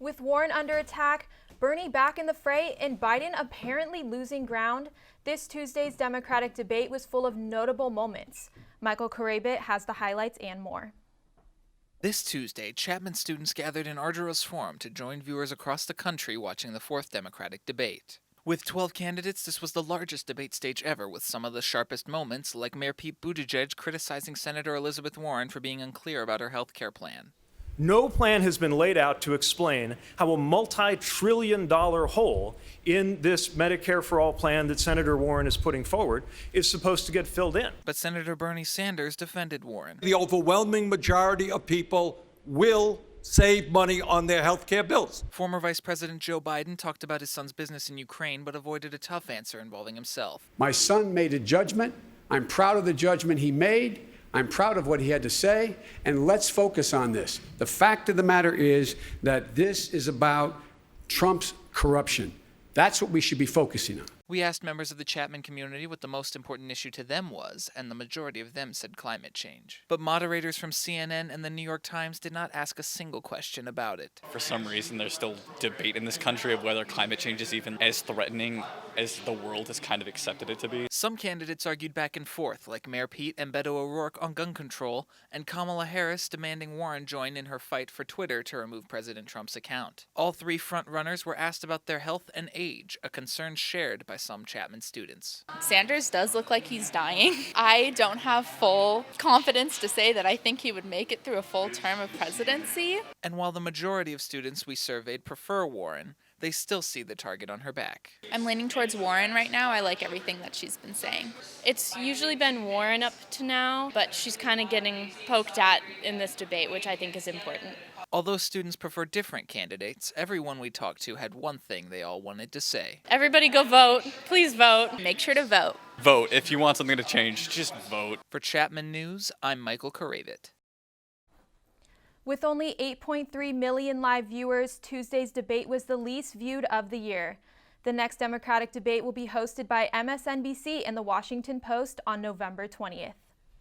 With Warren under attack, Bernie back in the fray, and Biden apparently losing ground, this Tuesday's Democratic debate was full of notable moments. Michael Karabit has the highlights and more. This Tuesday, Chapman students gathered in Argyros Forum to join viewers across the country watching the fourth Democratic debate. With 12 candidates, this was the largest debate stage ever, with some of the sharpest moments, like Mayor Pete Buttigieg criticizing Senator Elizabeth Warren for being unclear about her health care plan. No plan has been laid out to explain how a multi-trillion-dollar hole in this Medicare for All plan that Senator Warren is putting forward is supposed to get filled in. But Senator Bernie Sanders defended Warren. The overwhelming majority of people will save money on their health care bills. Former Vice President Joe Biden talked about his son's business in Ukraine, but avoided a tough answer involving himself. My son made a judgment. I'm proud of the judgment he made. I'm proud of what he had to say, and let's focus on this. The fact of the matter is that this is about Trump's corruption. That's what we should be focusing on. We asked members of the Chapman community what the most important issue to them was, and the majority of them said climate change. But moderators from CNN and the New York Times did not ask a single question about it. For some reason, there's still debate in this country of whether climate change is even as threatening as the world has kind of accepted it to be. Some candidates argued back and forth, like Mayor Pete and Beto O'Rourke on gun control, and Kamala Harris demanding Warren join in her fight for Twitter to remove President Trump's account. All three frontrunners were asked about their health and age, a concern shared by some Chapman students. Sanders does look like he's dying. I don't have full confidence to say that I think he would make it through a full term of presidency. And while the majority of students we surveyed prefer Warren, they still see the target on her back. I'm leaning towards Warren right now. I like everything that she's been saying. It's usually been Warren up to now, but she's kind of getting poked at in this debate, which I think is important. Although students prefer different candidates, everyone we talked to had one thing they all wanted to say. Everybody go vote. Please vote. Make sure to vote. Vote. If you want something to change, just vote. For Chapman News, I'm Michael Karabit. With only 8.3 million live viewers, Tuesday's debate was the least viewed of the year. The next Democratic debate will be hosted by MSNBC and the Washington Post on November 20th.